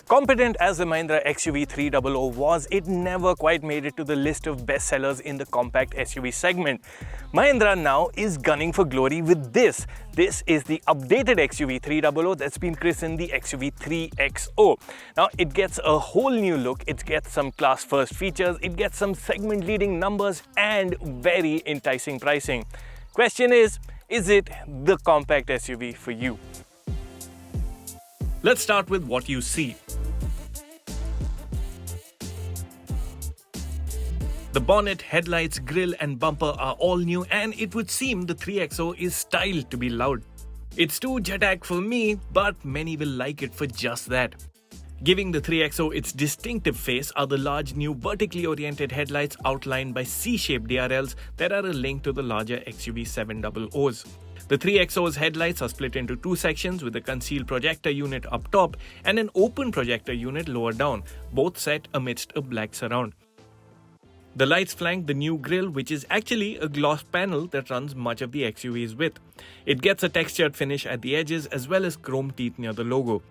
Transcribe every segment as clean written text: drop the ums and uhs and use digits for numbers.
Competent as the Mahindra XUV 300 was, it never quite made it to the list of bestsellers in the compact SUV segment. Mahindra now is gunning for glory with this. This is the updated XUV 300 that's been christened the XUV 3XO. Now it gets a whole new look, it gets some class first features, it gets some segment leading numbers and very enticing pricing. Question is it the compact SUV for you? Let's start with what you see. The bonnet, headlights, grille and bumper are all new, and it would seem the 3XO is styled to be loud. It's too jet-ag for me, but many will like it for just that. Giving the 3XO its distinctive face are the large new vertically oriented headlights outlined by C-shaped DRLs that are a link to the larger XUV 700s. The 3XO's headlights are split into two sections with a concealed projector unit up top and an open projector unit lower down, both set amidst a black surround. The lights flank the new grille, which is actually a gloss panel that runs much of the XUV's width. It gets a textured finish at the edges as well as chrome teeth near the logo.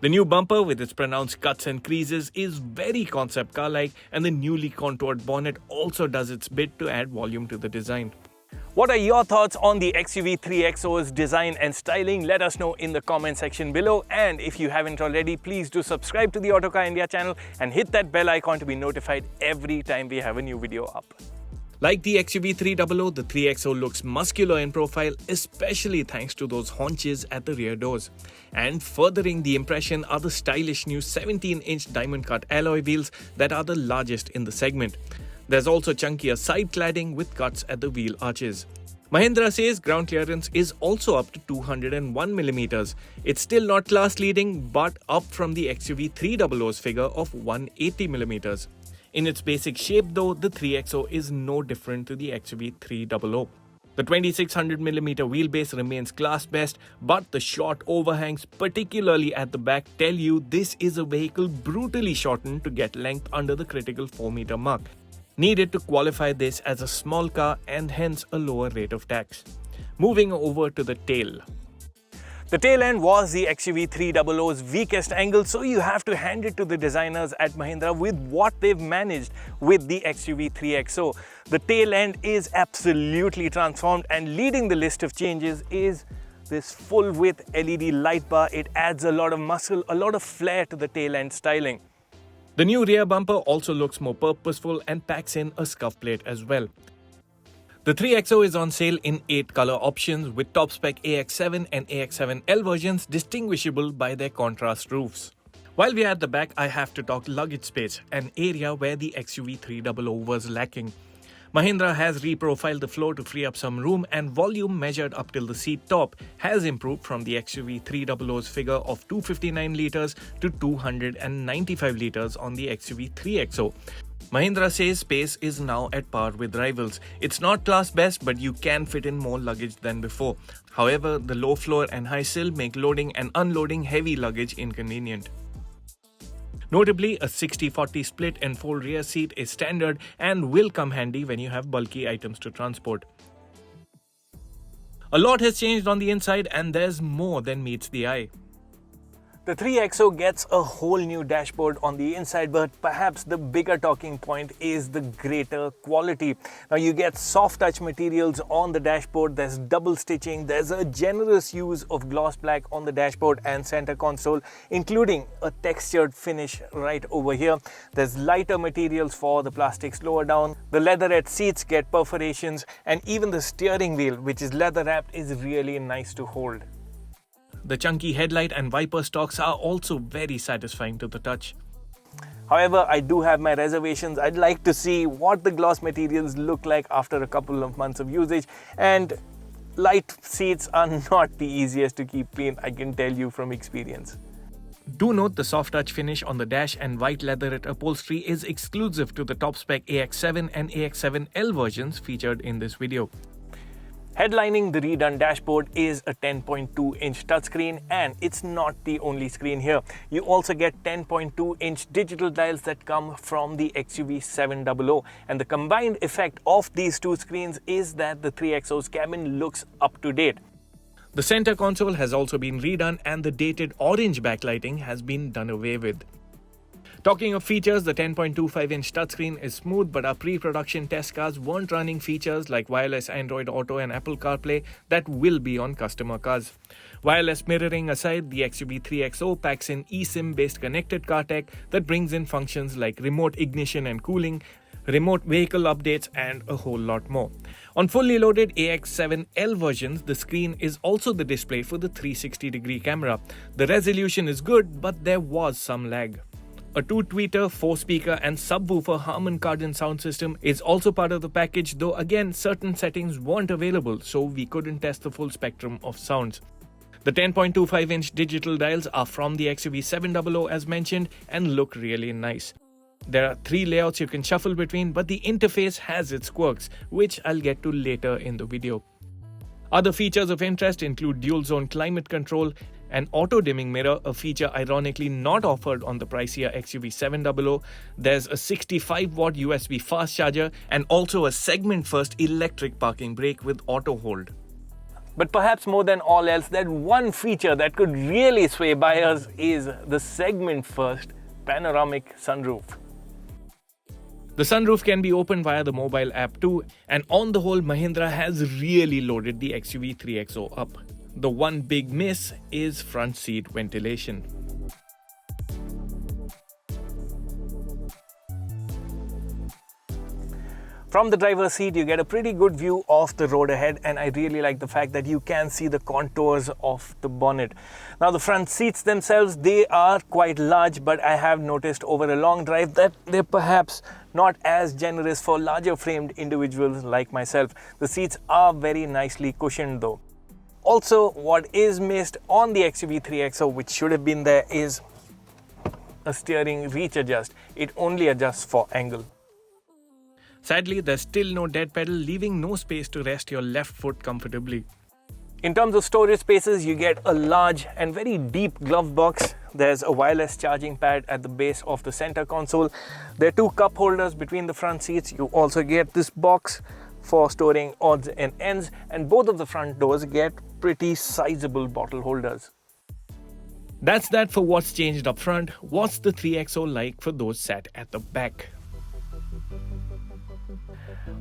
The new bumper with its pronounced cuts and creases is very concept car-like, and the newly contoured bonnet also does its bit to add volume to the design. What are your thoughts on the XUV 3XO's design and styling? Let us know in the comment section below, and if you haven't already, please do subscribe to the Autocar India channel and hit that bell icon to be notified every time we have a new video up. Like the XUV 300, the 3XO looks muscular in profile, especially thanks to those haunches at the rear doors. And furthering the impression are the stylish new 17-inch diamond-cut alloy wheels that are the largest in the segment. There's also chunkier side cladding with cuts at the wheel arches. Mahindra says ground clearance is also up to 201mm. It's still not class leading, but up from the XUV 300's figure of 180mm. In its basic shape though, the 3XO is no different to the XUV 300. The 2600mm wheelbase remains class best, but the short overhangs, particularly at the back, tell you this is a vehicle brutally shortened to get length under the critical 4-meter mark, needed to qualify this as a small car and hence a lower rate of tax. Moving over to the tail. The tail end was the XUV 300's weakest angle, so you have to hand it to the designers at Mahindra with what they've managed with the XUV 3XO. The tail end is absolutely transformed, and leading the list of changes is this full-width LED light bar. It adds a lot of muscle, a lot of flair to the tail end styling. The new rear bumper also looks more purposeful and packs in a scuff plate as well. The 3XO is on sale in 8 color options with top-spec AX7 and AX7L versions distinguishable by their contrast roofs. While we are at the back, I have to talk luggage space, an area where the XUV 300 was lacking. Mahindra has reprofiled the floor to free up some room, and volume measured up till the seat top has improved from the XUV 300's figure of 259 litres to 295 litres on the XUV 3XO. Mahindra says space is now at par with rivals. It's not class best, but you can fit in more luggage than before. However, the low floor and high sill make loading and unloading heavy luggage inconvenient. Notably, a 60-40 split and fold rear seat is standard and will come handy when you have bulky items to transport. A lot has changed on the inside, and there's more than meets the eye. The 3XO gets a whole new dashboard on the inside, but perhaps the bigger talking point is the greater quality. Now you get soft touch materials on the dashboard, there's double stitching, there's a generous use of gloss black on the dashboard and center console, including a textured finish right over here. There's lighter materials for the plastics lower down, the leatherette seats get perforations, and even the steering wheel, which is leather wrapped, is really nice to hold. The chunky headlight and wiper stalks are also very satisfying to the touch. However, I do have my reservations. I'd like to see what the gloss materials look like after a couple of months of usage, and light seats are not the easiest to keep clean, I can tell you from experience. Do note the soft touch finish on the dash and white leatherette upholstery is exclusive to the top spec AX7 and AX7L versions featured in this video. Headlining the redone dashboard is a 10.2-inch touchscreen, and it's not the only screen here. You also get 10.2-inch digital dials that come from the XUV 700, and the combined effect of these two screens is that the 3XO's cabin looks up to date. The center console has also been redone and the dated orange backlighting has been done away with. Talking of features, the 10.25-inch touchscreen is smooth, but our pre-production test cars weren't running features like wireless Android Auto and Apple CarPlay that will be on customer cars. Wireless mirroring aside, the XUV 3XO packs in eSIM-based connected car tech that brings in functions like remote ignition and cooling, remote vehicle updates, and a whole lot more. On fully loaded AX7L versions, the screen is also the display for the 360-degree camera. The resolution is good, but there was some lag. A 2-tweeter, 4-speaker and subwoofer Harman Kardon sound system is also part of the package, though again certain settings weren't available, so we couldn't test the full spectrum of sounds. The 10.25-inch digital dials are from the XUV 700 as mentioned and look really nice. There are 3 layouts you can shuffle between, but the interface has its quirks, which I'll get to later in the video. Other features of interest include dual-zone climate control, an auto-dimming mirror, a feature ironically not offered on the pricier XUV 700. There's a 65-watt USB fast charger and also a segment-first electric parking brake with auto hold. But perhaps more than all else, that one feature that could really sway buyers is the segment-first panoramic sunroof. The sunroof can be opened via the mobile app too, and on the whole, Mahindra has really loaded the XUV 3XO up. The one big miss is front seat ventilation. From the driver's seat, you get a pretty good view of the road ahead, and I really like the fact that you can see the contours of the bonnet. Now, the front seats themselves, they are quite large, but I have noticed over a long drive that they're perhaps not as generous for larger framed individuals like myself. The seats are very nicely cushioned though. Also, what is missed on the XUV 3XO, which should have been there, is a steering reach adjust. It only adjusts for angle. Sadly, there's still no dead pedal, leaving no space to rest your left foot comfortably. In terms of storage spaces, you get a large and very deep glove box. There's a wireless charging pad at the base of the center console. There are 2 cup holders between the front seats. You also get this box for storing odds and ends, and both of the front doors get pretty sizable bottle holders. That's that for what's changed up front. What's the 3XO like for those sat at the back?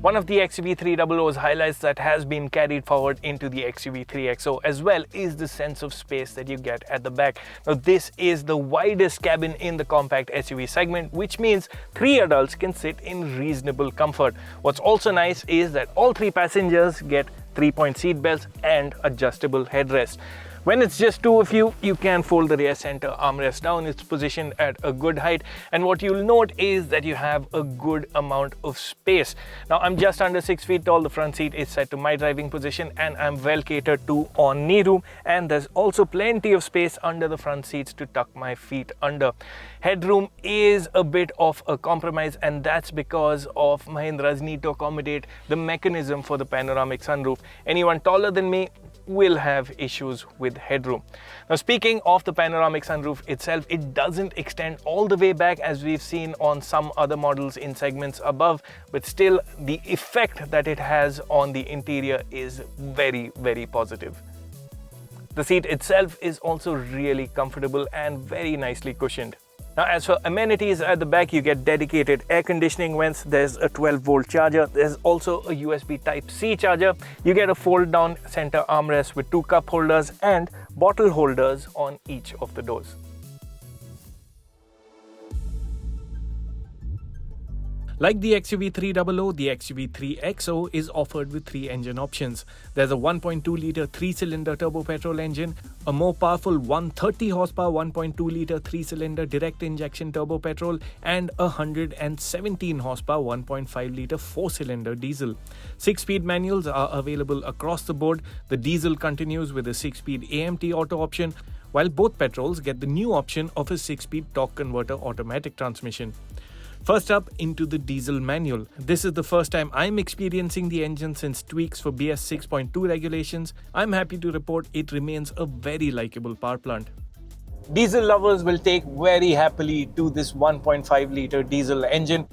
One of the XUV 300's highlights that has been carried forward into the XUV 3XO as well is the sense of space that you get at the back. Now, this is the widest cabin in the compact SUV segment, which means 3 adults can sit in reasonable comfort. What's also nice is that all 3 passengers get 3-point seat belts and adjustable headrest. When it's just 2 of you, you can fold the rear center armrest down. It's positioned at a good height, and what you'll note is that you have a good amount of space. Now, I'm just under 6 feet tall. The front seat is set to my driving position, and I'm well catered to on knee room, and there's also plenty of space under the front seats to tuck my feet under. Headroom is a bit of a compromise, and that's because of Mahindra's need to accommodate the mechanism for the panoramic sunroof. Anyone taller than me will have issues with headroom. Now, speaking of the panoramic sunroof itself, it doesn't extend all the way back as we've seen on some other models in segments above, but still the effect that it has on the interior is very, very positive. The seat itself is also really comfortable and very nicely cushioned. Now, as for amenities at the back, you get dedicated air conditioning vents, there's a 12-volt charger, there's also a USB Type-C charger, you get a fold-down center armrest with 2 cup holders and bottle holders on each of the doors. Like the XUV 300, the XUV 3XO is offered with 3 engine options. There's a 1.2-litre 3-cylinder turbo petrol engine, a more powerful 130 horsepower 1.2-litre 3-cylinder direct injection turbo petrol, and a 117 horsepower 1.5-litre 4-cylinder diesel. 6-speed manuals are available across the board. The diesel continues with a 6-speed AMT auto option, while both petrols get the new option of a 6-speed torque converter automatic transmission. First up, into the diesel manual. This is the first time I'm experiencing the engine since tweaks for BS 6.2 regulations. I'm happy to report it remains a very likable power plant. Diesel lovers will take very happily to this 1.5-litre diesel engine.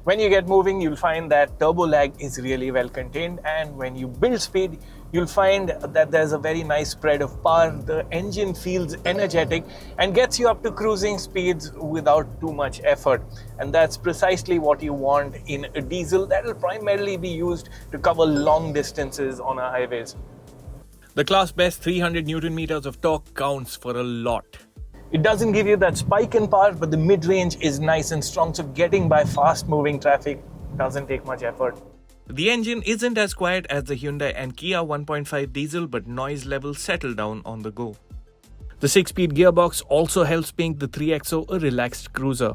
When you get moving, you'll find that turbo lag is really well contained, and when you build speed, You'll find that there's a very nice spread of power. The engine feels energetic and gets you up to cruising speeds without too much effort. And that's precisely what you want in a diesel that will primarily be used to cover long distances on our highways. The class best 300 Newton meters of torque counts for a lot. It doesn't give you that spike in power, but the mid-range is nice and strong, so getting by fast-moving traffic doesn't take much effort. The engine isn't as quiet as the Hyundai and Kia 1.5 diesel, but noise levels settle down on the go. The 6-speed gearbox also helps make the 3XO a relaxed cruiser.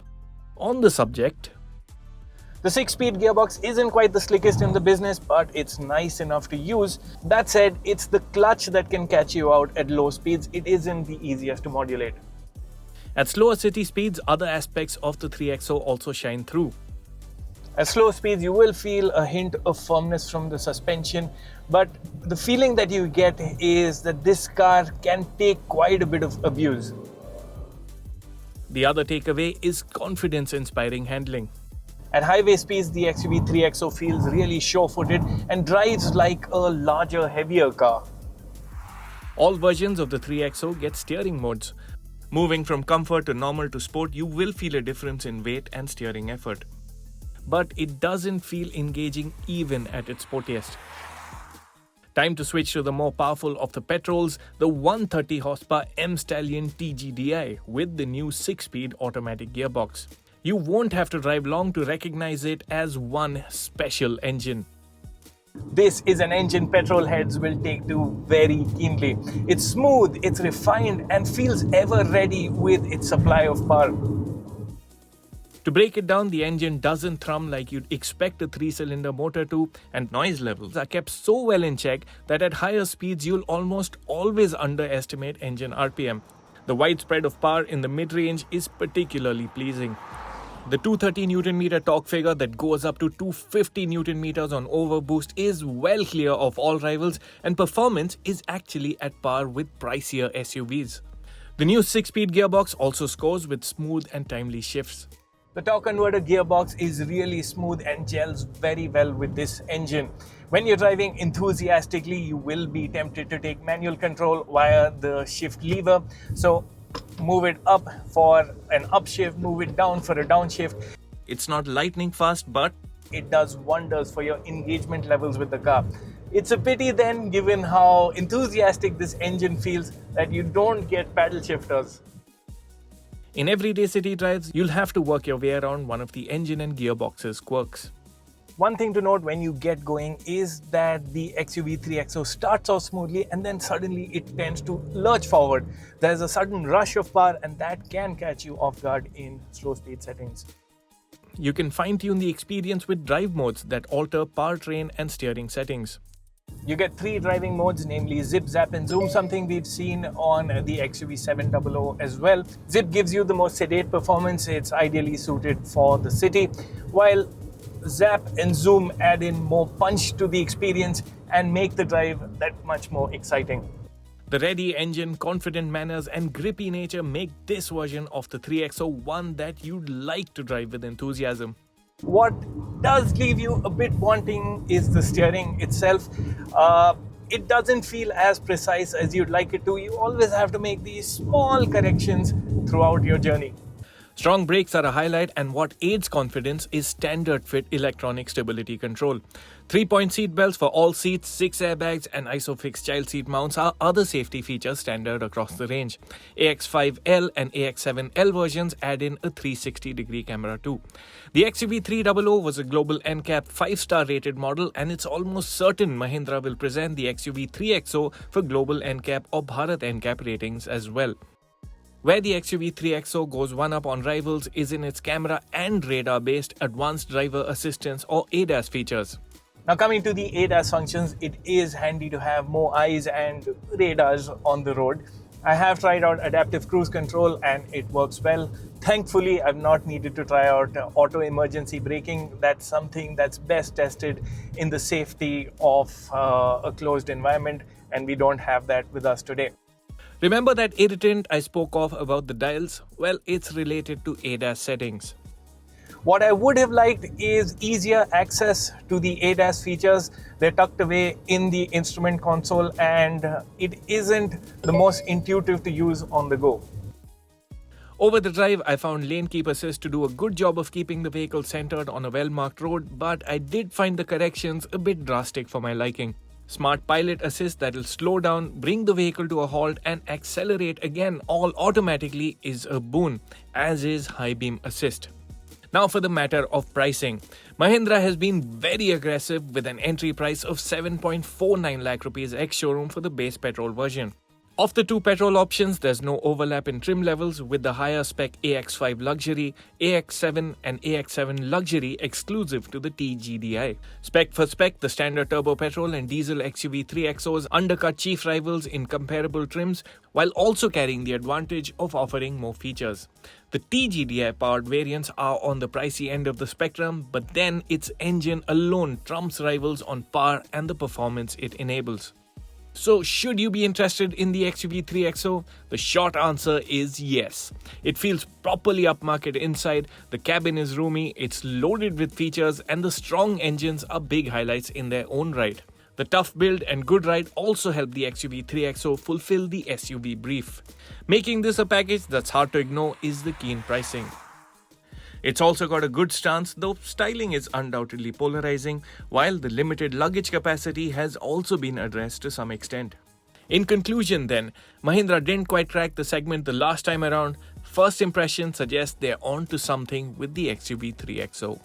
On the subject, the 6-speed gearbox isn't quite the slickest in the business, but it's nice enough to use. That said, it's the clutch that can catch you out at low speeds. It isn't the easiest to modulate. At slower city speeds, other aspects of the 3XO also shine through. At slow speeds, you will feel a hint of firmness from the suspension, but the feeling that you get is that this car can take quite a bit of abuse. The other takeaway is confidence-inspiring handling. At highway speeds, the XUV 3XO feels really sure-footed and drives like a larger, heavier car. All versions of the 3XO get steering modes. Moving from comfort to normal to sport, you will feel a difference in weight and steering effort. But it doesn't feel engaging even at its sportiest. Time to switch to the more powerful of the petrols, the 130 horsepower M Stallion TGDI with the new 6-speed automatic gearbox. You won't have to drive long to recognize it as one special engine. This is an engine petrol heads will take to very keenly. It's smooth, it's refined, and feels ever ready with its supply of power. To break it down, the engine doesn't thrum like you'd expect a 3-cylinder motor to, and noise levels are kept so well in check that at higher speeds you'll almost always underestimate engine RPM. The wide spread of power in the mid-range is particularly pleasing. The 230 Nm torque figure that goes up to 250 Nm on overboost is well clear of all rivals, and performance is actually at par with pricier SUVs. The new 6-speed gearbox also scores with smooth and timely shifts. The torque converter gearbox is really smooth and gels very well with this engine. When you're driving enthusiastically, you will be tempted to take manual control via the shift lever. So move it up for an upshift, move it down for a downshift. It's not lightning fast, but it does wonders for your engagement levels with the car. It's a pity then, given how enthusiastic this engine feels, that you don't get paddle shifters. In everyday city drives, you'll have to work your way around one of the engine and gearbox's quirks. One thing to note when you get going is that the XUV 3XO starts off smoothly and then suddenly it tends to lurch forward. There's a sudden rush of power and that can catch you off guard in slow speed settings. You can fine-tune the experience with drive modes that alter powertrain and steering settings. You get 3 driving modes, namely Zip, Zap and Zoom, something we've seen on the XUV 700 as well. Zip gives you the more sedate performance. It's ideally suited for the city, while Zap and Zoom add in more punch to the experience and make the drive that much more exciting. The ready engine, confident manners and grippy nature make this version of the 3XO one that you'd like to drive with enthusiasm. What does leave you a bit wanting is the steering itself. It doesn't feel as precise as you'd like it to. You always have to make these small corrections throughout your journey. Strong brakes are a highlight, and what aids confidence is standard fit electronic stability control. 3-point seat belts for all seats, 6 airbags and ISOFIX child seat mounts are other safety features standard across the range. AX5L and AX7L versions add in a 360-degree camera too. The XUV 300 was a global NCAP 5-star rated model, and it's almost certain Mahindra will present the XUV 3XO for global NCAP or Bharat NCAP ratings as well. Where the XUV 3XO goes one up on rivals is in its camera and radar-based advanced driver assistance or ADAS features. Now coming to the ADAS functions, it is handy to have more eyes and radars on the road. I have tried out adaptive cruise control and it works well. Thankfully, I've not needed to try out auto emergency braking. That's something that's best tested in the safety of a closed environment, and we don't have that with us today. Remember that irritant I spoke of about the dials? Well, it's related to ADAS settings. What I would have liked is easier access to the ADAS features. They're tucked away in the instrument console and it isn't the most intuitive to use on the go. Over the drive, I found lane keep assist to do a good job of keeping the vehicle centered on a well-marked road, but I did find the corrections a bit drastic for my liking. Smart pilot assist that'll slow down, bring the vehicle to a halt and accelerate again all automatically is a boon, as is high beam assist. Now for the matter of pricing. Mahindra has been very aggressive with an entry price of 7.49 lakh rupees ex-showroom for the base petrol version. Of the two petrol options, there's no overlap in trim levels, with the higher spec AX5 Luxury, AX7 and AX7 Luxury exclusive to the TGDI. Spec for spec, the standard turbo petrol and diesel XUV 3XOs undercut chief rivals in comparable trims, while also carrying the advantage of offering more features. The TGDI powered variants are on the pricey end of the spectrum, but then its engine alone trumps rivals on power and the performance it enables. So, should you be interested in the XUV 3XO? The short answer is yes. It feels properly upmarket inside, the cabin is roomy, it's loaded with features, and the strong engines are big highlights in their own right. The tough build and good ride also help the XUV 3XO fulfill the SUV brief. Making this a package that's hard to ignore is the keen pricing. It's also got a good stance, though styling is undoubtedly polarizing, while the limited luggage capacity has also been addressed to some extent. In conclusion then, Mahindra didn't quite crack the segment the last time around. First impression suggests they're on to something with the XUV 3XO.